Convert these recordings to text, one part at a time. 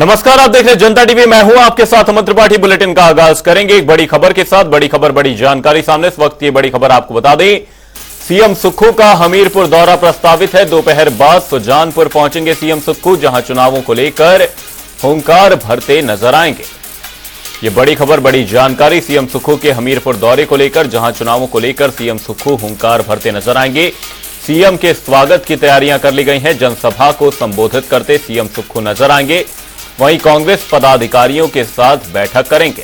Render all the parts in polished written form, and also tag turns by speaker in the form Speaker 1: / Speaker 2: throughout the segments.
Speaker 1: नमस्कार, आप देख रहे हैं जनता टीवी। मैं हूं आपके साथ अमन त्रिपाठी। बुलेटिन का आगाज करेंगे एक बड़ी खबर के साथ। बड़ी खबर, बड़ी जानकारी सामने इस वक्त। ये बड़ी खबर आपको बता दें, सीएम सुक्खू का हमीरपुर दौरा प्रस्तावित है। दोपहर बाद सुजानपुर पहुंचेंगे सीएम सुक्खू, जहां चुनावों को लेकर हुंकार भरते नजर आएंगे। ये बड़ी खबर, बड़ी जानकारी सीएम सुक्खू के हमीरपुर दौरे को लेकर, जहां चुनावों को लेकर सीएम सुक्खू हुंकार भरते नजर आएंगे। सीएम के स्वागत की तैयारियां कर ली गई हैं। जनसभा को संबोधित करते सीएम सुक्खू नजर आएंगे। वहीं कांग्रेस पदाधिकारियों के साथ बैठक करेंगे।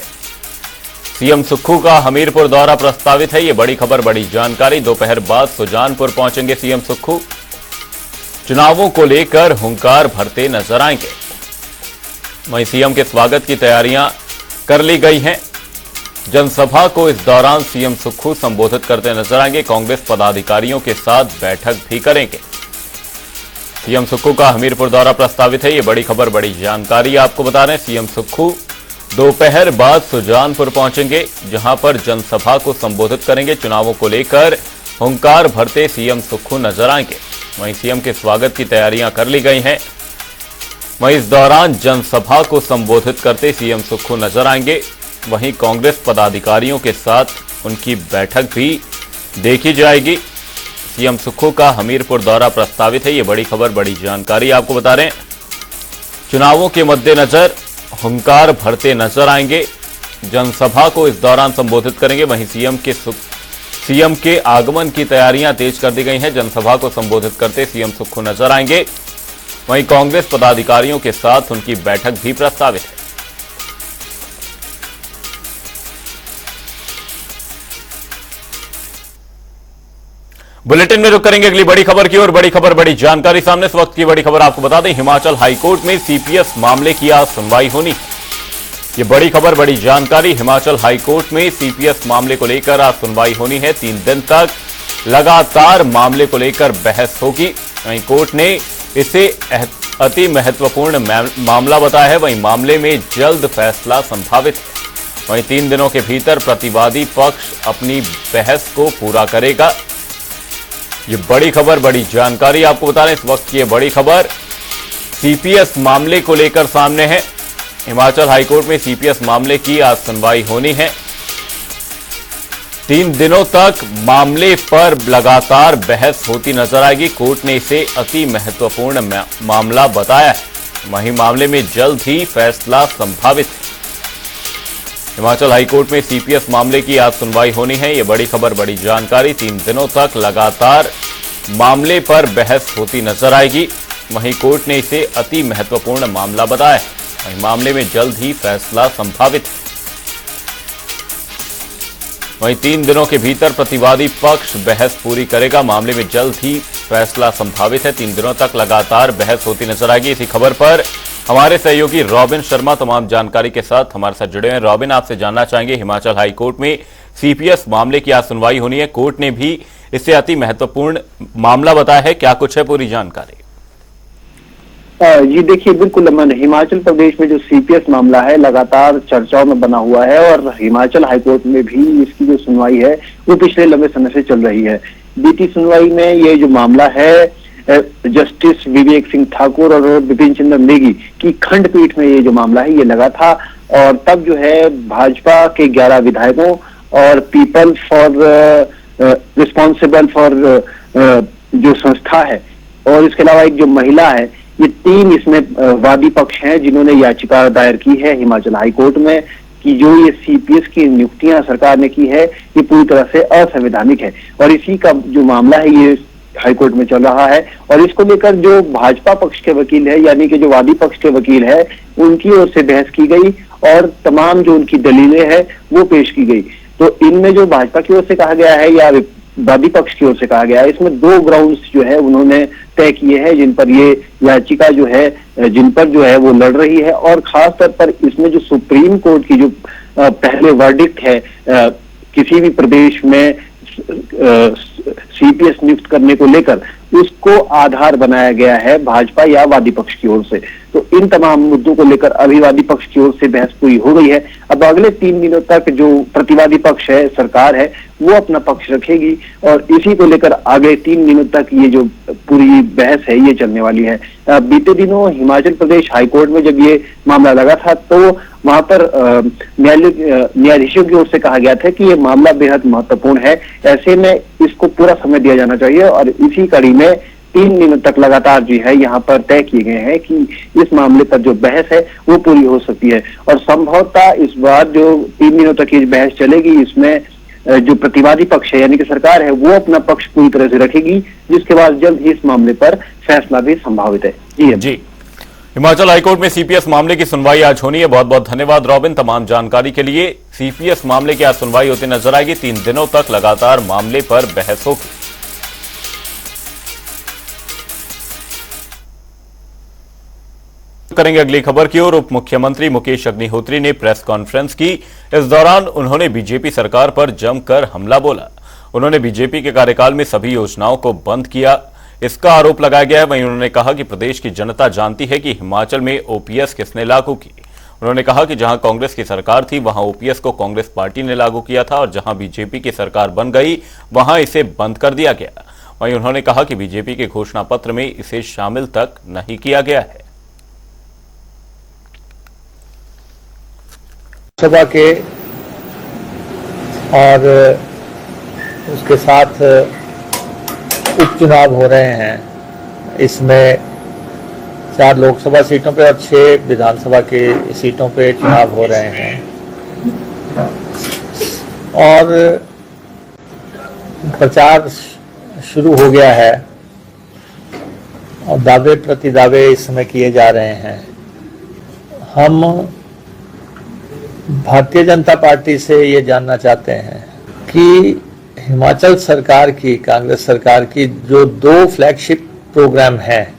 Speaker 1: सीएम सुक्खू का हमीरपुर दौरा प्रस्तावित है। ये बड़ी खबर, बड़ी जानकारी। दोपहर बाद सुजानपुर पहुंचेंगे सीएम सुक्खू, चुनावों को लेकर हुंकार भरते नजर आएंगे। वहीं सीएम के स्वागत की तैयारियां कर ली गई हैं। जनसभा को इस दौरान सीएम सुक्खू संबोधित करते नजर आएंगे। कांग्रेस पदाधिकारियों के साथ बैठक भी करेंगे। सीएम सुक्खू का हमीरपुर दौरा प्रस्तावित है। ये बड़ी खबर, बड़ी जानकारी आपको बता रहे हैं। सीएम सुक्खू दोपहर बाद सुजानपुर पहुंचेंगे, जहां पर जनसभा को संबोधित करेंगे। चुनावों को लेकर हुंकार भरते सीएम सुक्खू नजर आएंगे। वहीं सीएम के स्वागत की तैयारियां कर ली गई हैं। वहीं इस दौरान जनसभा को संबोधित करते सीएम सुक्खू नजर आएंगे। वहीं कांग्रेस पदाधिकारियों के साथ उनकी बैठक भी देखी जाएगी। सीएम सुक्खू का हमीरपुर दौरा प्रस्तावित है। ये बड़ी खबर, बड़ी जानकारी आपको बता रहे हैं। चुनावों के मद्देनजर हुंकार भरते नजर आएंगे। जनसभा को इस दौरान संबोधित करेंगे। वहीं सीएम के आगमन की तैयारियां तेज कर दी गई हैं। जनसभा को संबोधित करते सीएम सुक्खू नजर आएंगे। वहीं कांग्रेस पदाधिकारियों के साथ उनकी बैठक भी प्रस्तावित है। बुलेटिन में रुक करेंगे अगली बड़ी खबर की ओर। बड़ी खबर, बड़ी जानकारी सामने इस वक्त की। बड़ी खबर आपको बता दें, हिमाचल हाईकोर्ट में सीपीएस मामले की आज सुनवाई होनी है। ये बड़ी खबर, बड़ी जानकारी। हिमाचल हाईकोर्ट में सीपीएस मामले को लेकर आज सुनवाई होनी है। 3 दिन तक लगातार मामले को लेकर बहस होगी। वहीं कोर्ट ने इसे अति महत्वपूर्ण मामला बताया है। वहीं मामले में जल्द फैसला संभावित है। वहीं 3 दिनों के भीतर प्रतिवादी पक्ष अपनी बहस को पूरा करेगा। ये बड़ी खबर, बड़ी जानकारी आपको बता रहे हैं इस वक्त की। ये बड़ी खबर सीपीएस मामले को लेकर सामने है। हिमाचल हाईकोर्ट में सीपीएस मामले की आज सुनवाई होनी है। 3 दिनों तक मामले पर लगातार बहस होती नजर आएगी। कोर्ट ने इसे अति महत्वपूर्ण मामला बताया है। वहीं मामले में जल्द ही फैसला संभावित है। हिमाचल हाईकोर्ट में सीपीएस मामले की आज सुनवाई होनी है। यह बड़ी खबर, बड़ी जानकारी। 3 दिनों तक लगातार मामले पर बहस होती नजर आएगी। वहीं कोर्ट ने इसे अति महत्वपूर्ण मामला बताया है। वहीं मामले में जल्द ही फैसला संभावित है। वहीं 3 दिनों के भीतर प्रतिवादी पक्ष बहस पूरी करेगा। मामले में जल्द ही फैसला संभावित है। 3 दिनों तक लगातार बहस होती नजर आएगी। इसी खबर पर हमारे सहयोगी रॉबिन शर्मा तमाम जानकारी के साथ हमारे साथ जुड़े हैं। रॉबिन, आपसे जानना चाहेंगे, हिमाचल हाईकोर्ट में सीपीएस मामले की आज सुनवाई होनी है। कोर्ट ने भी इसे अति महत्वपूर्ण मामला बताया है। क्या कुछ है पूरी जानकारी?
Speaker 2: जी देखिए, बिल्कुल अमन, हिमाचल प्रदेश में जो सीपीएस मामला है लगातार चर्चाओं में बना हुआ है और हिमाचल हाईकोर्ट में भी इसकी जो सुनवाई है वो पिछले लंबे समय से चल रही है। बीती सुनवाई में ये जो मामला है जस्टिस विवेक सिंह ठाकुर और विपिन चंद्र नेगी की खंडपीठ में ये जो मामला है ये लगा था। और तब जो है भाजपा के 11 विधायकों और पीपल फॉर रिस्पॉन्सिबल फॉर जो संस्था है और इसके अलावा एक जो महिला है, ये 3 इसमें वादी पक्ष हैं जिन्होंने याचिका दायर की है हिमाचल हाईकोर्ट में कि जो ये सीपीएस की नियुक्तियां सरकार ने की है ये पूरी तरह से असंवैधानिक है। और इसी का जो मामला है ये हाईकोर्ट में चल रहा है। और इसको लेकर जो भाजपा पक्ष के वकील है, यानी कि जो वादी पक्ष के वकील है, उनकी ओर से बहस की गई और तमाम जो उनकी दलीलें हैं वो पेश की गई। तो इनमें जो भाजपा की ओर से कहा गया है या वादी पक्ष की ओर से कहा गया है, इसमें 2 ग्राउंड्स जो है उन्होंने तय किए हैं जिन पर ये याचिका जो है जिन पर जो है वो लड़ रही है। और खास तौर पर इसमें जो सुप्रीम कोर्ट की जो पहले वर्डिक्ट है किसी भी प्रदेश में सीपीएस नियुक्त करने को लेकर, उसको आधार बनाया गया है भाजपा या वादी पक्ष की ओर से। तो इन तमाम मुद्दों को लेकर अभिवादी पक्ष की ओर से बहस पूरी हो गई है। अब अगले 3 दिनों तक जो प्रतिवादी पक्ष है, सरकार है, वो अपना पक्ष रखेगी और इसी को लेकर आगे 3 दिनों तक ये जो पूरी बहस है ये चलने वाली है। बीते दिनों हिमाचल प्रदेश हाईकोर्ट में जब ये मामला लगा था तो वहां पर न्यायाधीशों की ओर से कहा गया था कि ये मामला बेहद महत्वपूर्ण है, ऐसे में इसको पूरा समय दिया जाना चाहिए और इसी कड़ी में 3 दिनों तक लगातार जो है यहाँ पर तय किए गए हैं कि इस मामले पर जो बहस है वो पूरी हो सकती है और संभवतः इस बार जो 3 दिनों तक ये बहस चलेगी इसमें जो प्रतिवादी पक्ष है यानी कि सरकार है वो अपना पक्ष पूरी तरह से रखेगी, जिसके बाद जल्द ही इस मामले पर फैसला भी संभावित है। जी
Speaker 1: हिमाचल हाईकोर्ट में सीपीएस मामले की सुनवाई आज होनी है। बहुत बहुत धन्यवाद रॉबिन तमाम जानकारी के लिए। सीपीएस मामले की आज सुनवाई होती नजर आएगी। 3 दिनों तक लगातार मामले पर बहस होगी। करेंगे अगली खबर की ओर। उप मुख्यमंत्री मुकेश अग्निहोत्री ने प्रेस कॉन्फ्रेंस की। इस दौरान उन्होंने बीजेपी सरकार पर जमकर हमला बोला। उन्होंने बीजेपी के कार्यकाल में सभी योजनाओं को बंद किया, इसका आरोप लगाया गया है। वहीं उन्होंने कहा कि प्रदेश की जनता जानती है कि हिमाचल में ओपीएस किसने लागू की। उन्होंने कहा कि जहां कांग्रेस की सरकार थी वहां ओपीएस को कांग्रेस पार्टी ने लागू किया था और जहां बीजेपी की सरकार बन गई वहां इसे बंद कर दिया गया। वहीं उन्होंने कहा कि बीजेपी के घोषणा पत्र में इसे शामिल तक नहीं किया गया है।
Speaker 3: सभा के और उसके साथ उपचुनाव हो रहे हैं। इसमें 4 लोकसभा सीटों पे और 6 विधानसभा के सीटों पे चुनाव हो रहे हैं और प्रचार शुरू हो गया है और दावे प्रति दावे इस समय किए जा रहे हैं। हम भारतीय जनता पार्टी से ये जानना चाहते हैं कि हिमाचल सरकार की, कांग्रेस सरकार की जो 2 फ्लैगशिप प्रोग्राम हैं,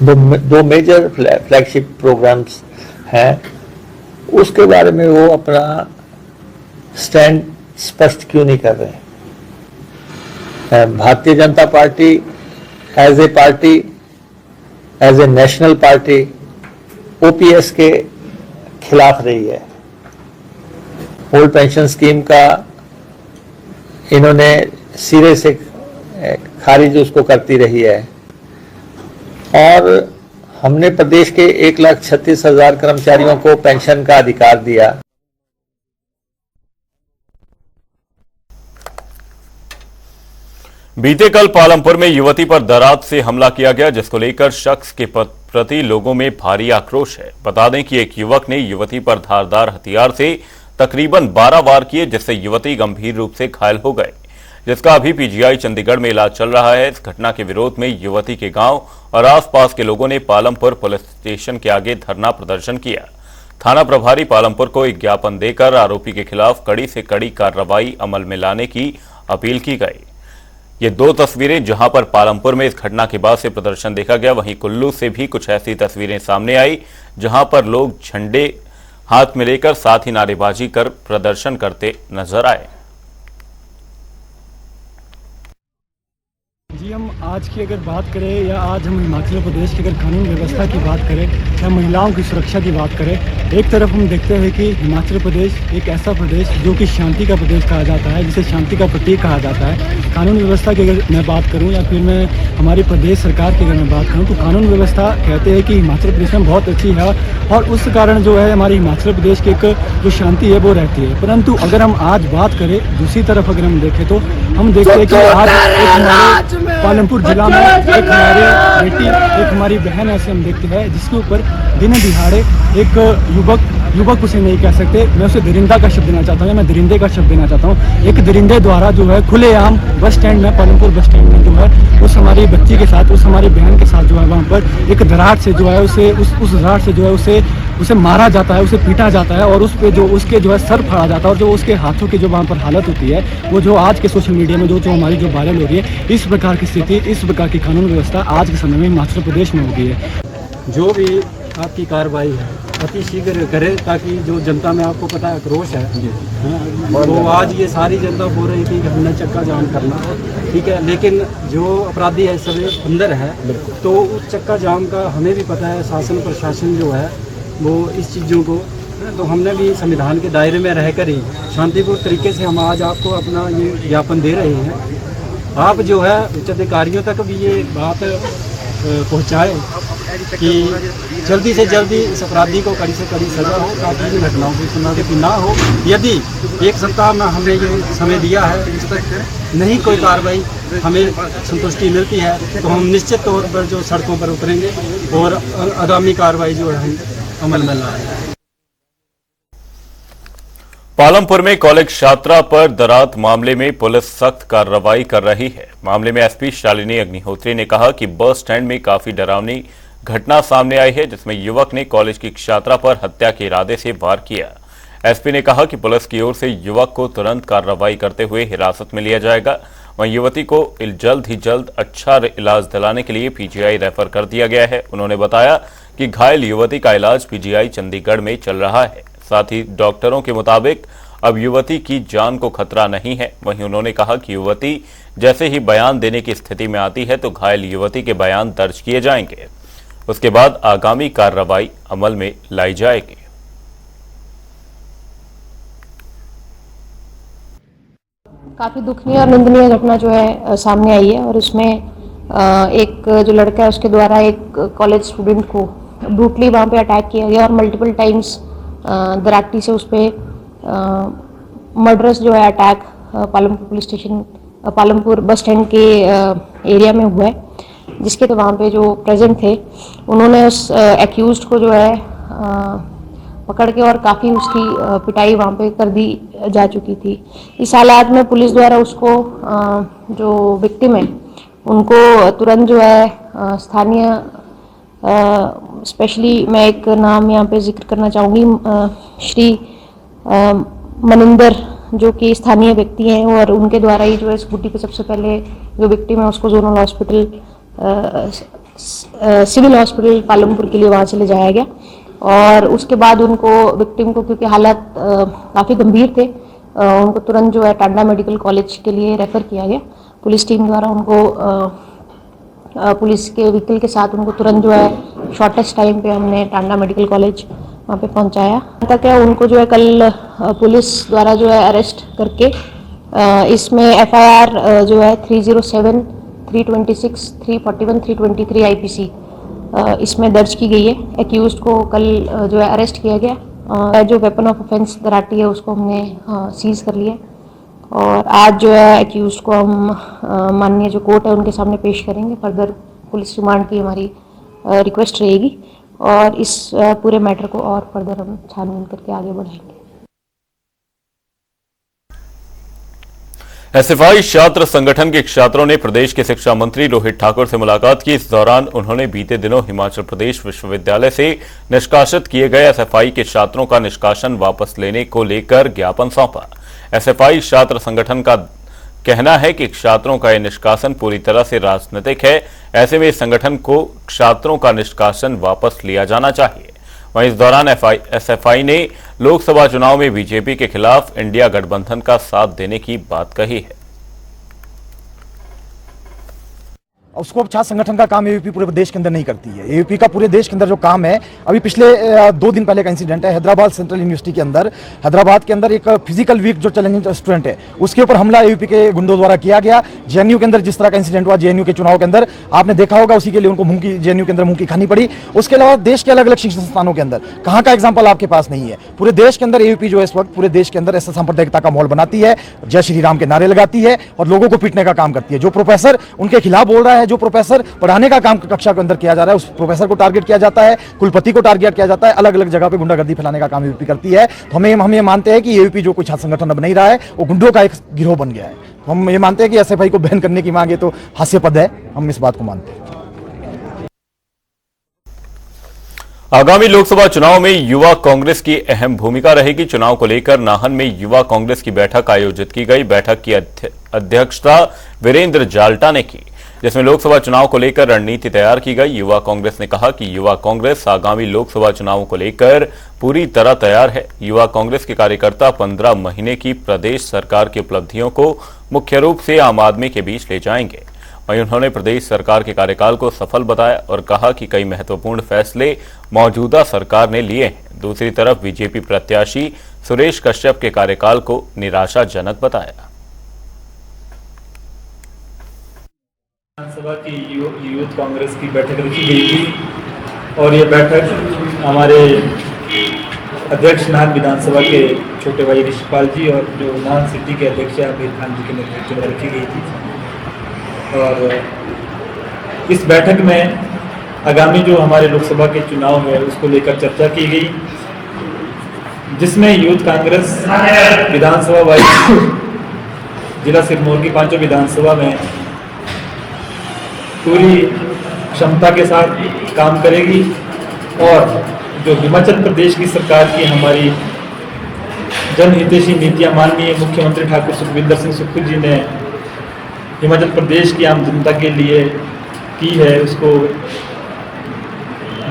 Speaker 3: दो मेजर फ्लैगशिप प्रोग्राम्स हैं, उसके बारे में वो अपना स्टैंड स्पष्ट क्यों नहीं कर रहे हैं। Bharatiya Janata Party as a national party OPS के खिलाफ रही है। ओल्ड पेंशन स्कीम का इन्होंने सिरे से खारिज उसको करती रही है और हमने प्रदेश के 1,36,000 कर्मचारियों को पेंशन का अधिकार दिया।
Speaker 1: बीते कल पालमपुर में युवती पर दराज से हमला किया गया, जिसको लेकर शख्स के प्रति लोगों में भारी आक्रोश है। बता दें कि एक युवक ने युवती पर धारदार हथियार से तकरीबन 12 वार किए, जिससे युवती गंभीर रूप से घायल हो गए, जिसका अभी पीजीआई चंडीगढ़ में इलाज चल रहा है। इस घटना के विरोध में युवती के गांव और आसपास के लोगों ने पालमपुर पुलिस स्टेशन के आगे धरना प्रदर्शन किया। थाना प्रभारी पालमपुर को एक ज्ञापन देकर आरोपी के खिलाफ कड़ी से कड़ी कार्रवाई अमल में लाने की अपील की गई। ये 2 तस्वीरें जहां पर पालमपुर में इस घटना के बाद से प्रदर्शन देखा गया, वहीं कुल्लू से भी कुछ ऐसी तस्वीरें सामने आई जहां पर लोग झंडे हाथ में लेकर साथ ही नारेबाजी कर प्रदर्शन करते नजर आए।
Speaker 4: जी, हम आज की अगर बात करें या आज हम हिमाचल प्रदेश की अगर कानून व्यवस्था की बात करें या महिलाओं की सुरक्षा की बात करें, एक तरफ हम देखते हैं कि हिमाचल प्रदेश एक ऐसा प्रदेश जो कि शांति का प्रदेश कहा जाता है, जिसे शांति का प्रतीक कहा जाता है। कानून व्यवस्था की अगर मैं बात करूं या फिर मैं हमारी प्रदेश सरकार की अगर मैं बात करूं तो कानून व्यवस्था कहते हैं कि हिमाचल प्रदेश में बहुत अच्छी है और उस कारण जो है हमारे हिमाचल प्रदेश की एक जो शांति है वो रहती है। परंतु अगर हम आज बात करें दूसरी तरफ अगर हम देखें तो हम देखते हैं कि आज एक हमारे पालमपुर जिला में एक हमारी बेटी, एक हमारी बहन ऐसे हम देखते हैं जिसके ऊपर दिन दिहाड़े एक युवक उसे नहीं कह सकते, मैं उसे दरिंदा का शब्द देना चाहता हूँ या मैं दरिंदे का शब्द देना चाहता हूँ। एक दरिंदे द्वारा जो है खुलेआम बस स्टैंड में, पालमपुर बस स्टैंड में जो है उस हमारी बच्ची के साथ, उस हमारी बहन के साथ जो है वहाँ पर एक दरार से जो है उसे उस दरार से जो है उसे मारा जाता है, उसे पीटा जाता है और उस पे जो उसके जो है सर फाड़ा जाता है और जो उसके हाथों की जो वहाँ पर हालत होती है वो जो आज के सोशल मीडिया में जो हमारी जो वायरल हो रही है, इस प्रकार की स्थिति, इस प्रकार की कानून व्यवस्था आज के समय में हिमाचल प्रदेश में हो गई है।
Speaker 5: जो भी आपकी कार्रवाई है अति शीघ्र करें ताकि जो जनता में आपको पता है आक्रोश है, तो आज ये सारी जनता बोल रही थी कि हमने चक्का जाम करना, ठीक है, लेकिन जो अपराधी है सब अंदर है, तो उस चक्का जाम का हमें भी पता है, शासन प्रशासन जो है वो इस चीज़ों को, तो हमने भी संविधान के दायरे में रहकर ही शांतिपूर्ण तरीके से हम आज आपको अपना ये ज्ञापन दे रहे हैं। आप जो है उच्च अधिकारियों तक भी ये बात पहुँचाए कि जल्दी से जल्दी इस अपराधी को कड़ी से कड़ी सजा हो, ताकि इन घटनाओं की पुनरावृत्ति ना हो। यदि एक सप्ताह में हमने ये समय दिया है, इस तक नहीं कोई कार्रवाई हमें संतुष्टि मिलती है, तो हम निश्चित तौर पर जो सड़कों पर उतरेंगे और आगामी कार्रवाई जो है अमल में लाएंगे।
Speaker 1: पालमपुर में कॉलेज छात्रा पर दरात मामले में पुलिस सख्त कार्रवाई कर रही है। मामले में एसपी शालिनी अग्निहोत्री ने कहा कि बस स्टैंड में काफी डरावनी घटना सामने आई है, जिसमें युवक ने कॉलेज की छात्रा पर हत्या के इरादे से वार किया। एसपी ने कहा कि पुलिस की ओर से युवक को तुरंत कार्रवाई करते हुए हिरासत में लिया जाएगा। वहीं युवती को जल्द ही जल्द अच्छा इलाज दिलाने के लिए पीजीआई रेफर कर दिया गया है। उन्होंने बताया कि घायल युवती का इलाज पीजीआई चंडीगढ़ में चल रहा है। साथ ही डॉक्टरों के मुताबिक अब युवती की जान को खतरा नहीं है। वहीं उन्होंने कहा कि युवती जैसे ही बयान देने की स्थिति में आती है तो घायल युवती के बयान दर्ज किए जाएंगे, उसके बाद आगामी कार्रवाई अमल में लाई जाएगी।
Speaker 6: काफ़ी दुखनीय और निंदनीय घटना जो है सामने आई है, और इसमें एक जो लड़का है उसके द्वारा एक कॉलेज स्टूडेंट को ब्रूटली वहाँ पे अटैक किया गया और मल्टीपल टाइम्स दराटी से उस पर मर्डरस जो है attack Palampur police station, Palampur bus stand के एरिया में हुआ है, जिसके तो वहाँ पे जो प्रेजेंट थे उन्होंने उस एक्यूज्ड को जो है पकड़ के और काफ़ी उसकी पिटाई वहाँ पे कर दी जा चुकी थी। इस हालात में पुलिस द्वारा उसको जो विक्टिम है उनको तुरंत जो है स्थानीय, स्पेशली मैं एक नाम यहाँ पे जिक्र करना चाहूँगी, श्री मनिंदर जो कि स्थानीय व्यक्ति हैं, और उनके द्वारा ही जो है स्कूटी पे सबसे पहले जो विक्टिम है उसको zonal hospital, civil hospital Palampur के लिए वहाँ से ले जाया गया। और उसके बाद उनको विक्टिम को, क्योंकि हालात काफ़ी गंभीर थे, उनको तुरंत जो है टांडा मेडिकल कॉलेज के लिए रेफ़र किया गया। पुलिस टीम द्वारा उनको पुलिस के व्हीकल के साथ उनको तुरंत जो है शॉर्टेस्ट टाइम पे हमने टांडा मेडिकल कॉलेज वहाँ पे पहुँचाया। तक है उनको जो है कल पुलिस द्वारा जो है अरेस्ट करके इसमें एफआईआर जो है 307, 326, 341, 323 आईपीसी इसमें दर्ज की गई है। एक्यूज्ड को कल जो है अरेस्ट किया गया। जो वेपन ऑफ ऑफेंस दराटी है उसको हमने सीज कर लिया, और आज जो है एक्यूज्ड को हम माननीय जो कोर्ट है उनके सामने पेश करेंगे। फर्दर पुलिस रिमांड की हमारी रिक्वेस्ट रहेगी, और इस पूरे मैटर को और फर्दर हम छानबीन करके आगे बढ़ाएंगे।
Speaker 1: एसएफआई छात्र संगठन के छात्रों ने प्रदेश के शिक्षा मंत्री रोहित ठाकुर से मुलाकात की। इस दौरान उन्होंने बीते दिनों हिमाचल प्रदेश विश्वविद्यालय से निष्कासित किए गए एसएफआई के छात्रों का निष्कासन वापस लेने को लेकर ज्ञापन सौंपा। एसएफआई छात्र संगठन का कहना है कि छात्रों का यह निष्कासन पूरी तरह से राजनीतिक है। ऐसे में इस संगठन को छात्रों का निष्कासन वापस लिया जाना चाहिए। वहीं इस दौरान एसएफआई ने लोकसभा चुनाव में बीजेपी के खिलाफ इंडिया गठबंधन का साथ देने की बात कही है।
Speaker 7: उसको छात्र संगठन का काम एबीपी पूरे देश के अंदर नहीं करती है। एबीपी का पूरे देश के अंदर जो काम है, अभी पिछले 2 दिन पहले का इंसिडेंट है हैदराबाद सेंट्रल यूनिवर्सिटी के अंदर, हैदराबाद के अंदर एक फिजिकल वीक जो चैलेंजिंग स्टूडेंट है उसके ऊपर हमला एबीपी के गुंडों द्वारा किया गया। जेएनयू के अंदर जिस तरह का इंसिडेंट हुआ, जेएनयू के चुनाव के अंदर आपने देखा होगा, उसी के लिए उनको जेएनयू के अंदर मुंह की खानी पड़ी। उसके अलावा देश के अलग अलग शिक्षण संस्थानों के अंदर कहाँ का एग्जाम्पल आपके पास नहीं है। पूरे देश के अंदर एबीपी जो है इस वक्त पूरे देश के अंदर ऐसा सांप्रदायिकता का माहौल बनाती है, जय श्री राम के नारे लगाती है और लोगों को पीटने का काम करती है। जो प्रोफेसर उनके खिलाफ बोल रहा है, जो प्रोफेसर पढ़ाने का काम कक्षा के अंदर किया जा रहा है, उस प्रोफेसर को टारगेट किया जाता है, कुलपति को टारगेट किया जाता है, अलग अलग जगह पे गुंडागर्दी फैलाने का काम एबीपी करती है। तो हम ये मानते हैं कि एबीपी जो कोई छात्र संगठन अब नहीं रहा है, वो गुंडों का एक गिरोह बन गया है। तो हम ये मानते हैं कि एसएफआई को बैन करने की मांग है तो हास्यास्पद है, हम इस बात को मानते हैं।
Speaker 1: आगामी लोकसभा चुनाव में युवा कांग्रेस की अहम भूमिका रहेगी। चुनाव को लेकर नाहन में युवा कांग्रेस की बैठक आयोजित की गई। बैठक की अध्यक्षता वीरेंद्र जाल्टा ने की, जिसमें लोकसभा चुनाव को लेकर रणनीति तैयार की गई। युवा कांग्रेस ने कहा कि युवा कांग्रेस आगामी लोकसभा चुनाव को लेकर पूरी तरह तैयार है। युवा कांग्रेस के कार्यकर्ता 15 महीने की प्रदेश सरकार की उपलब्धियों को मुख्य रूप से आम आदमी के बीच ले जाएंगे। वहीं उन्होंने प्रदेश सरकार के कार्यकाल को सफल बताया और कहा कि कई महत्वपूर्ण फैसले मौजूदा सरकार ने लिए हैं। दूसरी तरफ बीजेपी प्रत्याशी सुरेश कश्यप के कार्यकाल को निराशाजनक बताया।
Speaker 8: विधानसभा की यूथ कांग्रेस की बैठक रखी गई थी और ये बैठक हमारे अध्यक्ष नाहन विधानसभा के छोटे भाई ऋषिपाल जी और जो नाहन सिटी के अध्यक्ष आमिर खान जी के नेतृत्व में रखी गई थी। और इस बैठक में आगामी जो हमारे लोकसभा के चुनाव है उसको लेकर चर्चा की गई, जिसमें यूथ कांग्रेस विधानसभा वाइज जिला सिरमौर की 5 विधानसभा में पूरी क्षमता के साथ काम करेगी और जो हिमाचल प्रदेश की सरकार की हमारी जनहितैषी नीतियां माननीय मुख्यमंत्री ठाकुर सुखविंदर सिंह सुक्खू जी ने हिमाचल प्रदेश की आम जनता के लिए की है, उसको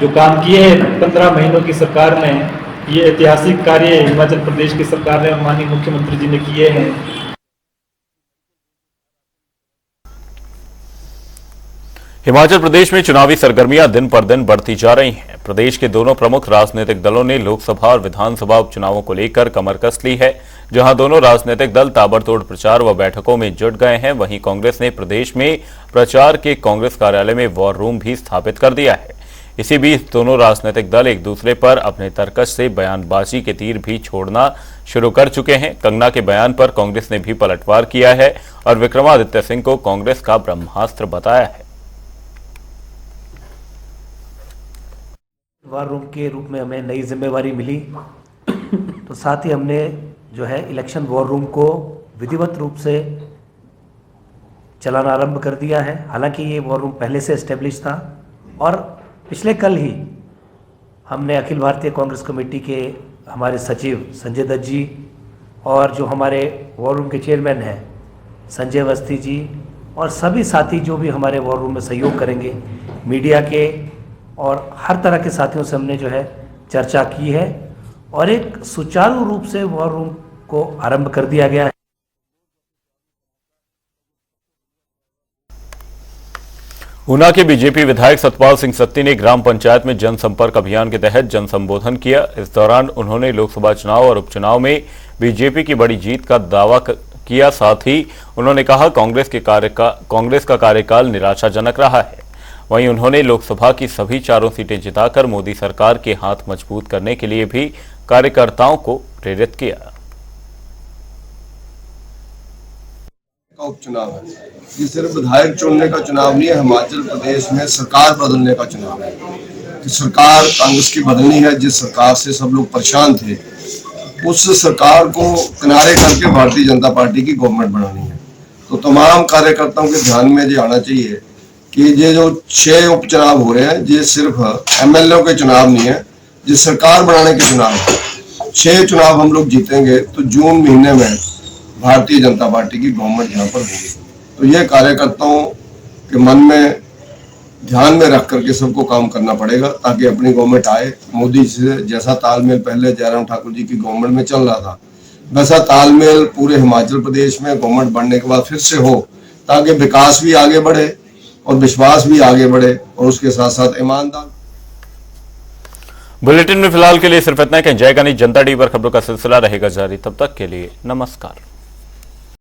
Speaker 8: जो काम किए हैं 15 महीनों की सरकार में, ये ऐतिहासिक कार्य हिमाचल प्रदेश की सरकार ने माननीय मुख्यमंत्री जी ने किए हैं।
Speaker 1: हिमाचल प्रदेश में चुनावी सरगर्मियां दिन पर दिन बढ़ती जा रही हैं। प्रदेश के दोनों प्रमुख राजनीतिक दलों ने लोकसभा और विधानसभा उपचुनावों को लेकर कमर कस ली है। जहां दोनों राजनीतिक दल ताबड़तोड़ प्रचार व बैठकों में जुट गए हैं, वहीं कांग्रेस ने प्रदेश में प्रचार के कांग्रेस कार्यालय में वॉर रूम भी स्थापित कर दिया है। इसी बीच दोनों राजनीतिक दल एक दूसरे पर अपने तर्कश से बयानबाजी के तीर भी छोड़ना शुरू कर चुके हैं। कंगना के बयान पर कांग्रेस ने भी पलटवार किया है और विक्रमादित्य सिंह को कांग्रेस का ब्रह्मास्त्र बताया है।
Speaker 9: वार रूम के रूप में हमें नई जिम्मेवारी मिली, तो साथ ही हमने जो है इलेक्शन वॉर रूम को विधिवत रूप से चलाना आरंभ कर दिया है। हालांकि ये वॉर रूम पहले से एस्टेब्लिश था और पिछले कल ही हमने अखिल भारतीय कांग्रेस कमेटी के हमारे सचिव संजय दत्त जी और जो हमारे वॉर रूम के चेयरमैन हैं संजय अवस्थी जी और सभी साथी जो भी हमारे वॉर रूम में सहयोग करेंगे, मीडिया के और हर तरह के साथियों से हमने जो है चर्चा की है और एक सुचारू रूप से वॉर रूम को आरंभ कर दिया गया है।
Speaker 1: ऊना के बीजेपी विधायक सतपाल सिंह सत्ती ने ग्राम पंचायत में जनसंपर्क अभियान के तहत जनसंबोधन किया। इस दौरान उन्होंने लोकसभा चुनाव और उपचुनाव में बीजेपी की बड़ी जीत का दावा किया। साथ ही उन्होंने कहा कांग्रेस का कार्यकाल निराशाजनक रहा है। वहीं उन्होंने लोकसभा की सभी 4 सीटें जिताकर मोदी सरकार के हाथ मजबूत करने के लिए भी कार्यकर्ताओं को प्रेरित किया।
Speaker 10: उपचुनाव है, ये सिर्फ विधायक चुनने का चुनाव नहीं है, हिमाचल प्रदेश में सरकार बदलने का चुनाव है। कि सरकार कांग्रेस की बदलनी है, जिस सरकार से सब लोग परेशान थे उस सरकार को किनारे करके भारतीय जनता पार्टी की गवर्नमेंट बनानी है। तो तमाम कार्यकर्ताओं के ध्यान में ये आना चाहिए कि ये जो 6 उपचुनाव हो रहे हैं ये सिर्फ एमएलए के चुनाव नहीं है, ये सरकार बनाने के चुनाव है। 6 चुनाव हम लोग जीतेंगे तो जून महीने में भारतीय जनता पार्टी की गवर्नमेंट यहाँ पर होगी। तो ये कार्यकर्ताओं के मन में ध्यान में रख करके सबको काम करना पड़ेगा ताकि अपनी गवर्नमेंट आए। मोदी से जैसा तालमेल पहले जयराम ठाकुर जी की गवर्नमेंट में चल रहा था, वैसा तालमेल पूरे हिमाचल प्रदेश में गवर्नमेंट बनने के बाद फिर से हो, ताकि विकास भी आगे बढ़े और विश्वास भी आगे बढ़े और उसके साथ साथ ईमानदार।
Speaker 1: बुलेटिन में फिलहाल के लिए सिर्फ इतना ही। जय गणेश। जनता टीवी पर खबरों का सिलसिला रहेगा जारी। तब तक के लिए नमस्कार।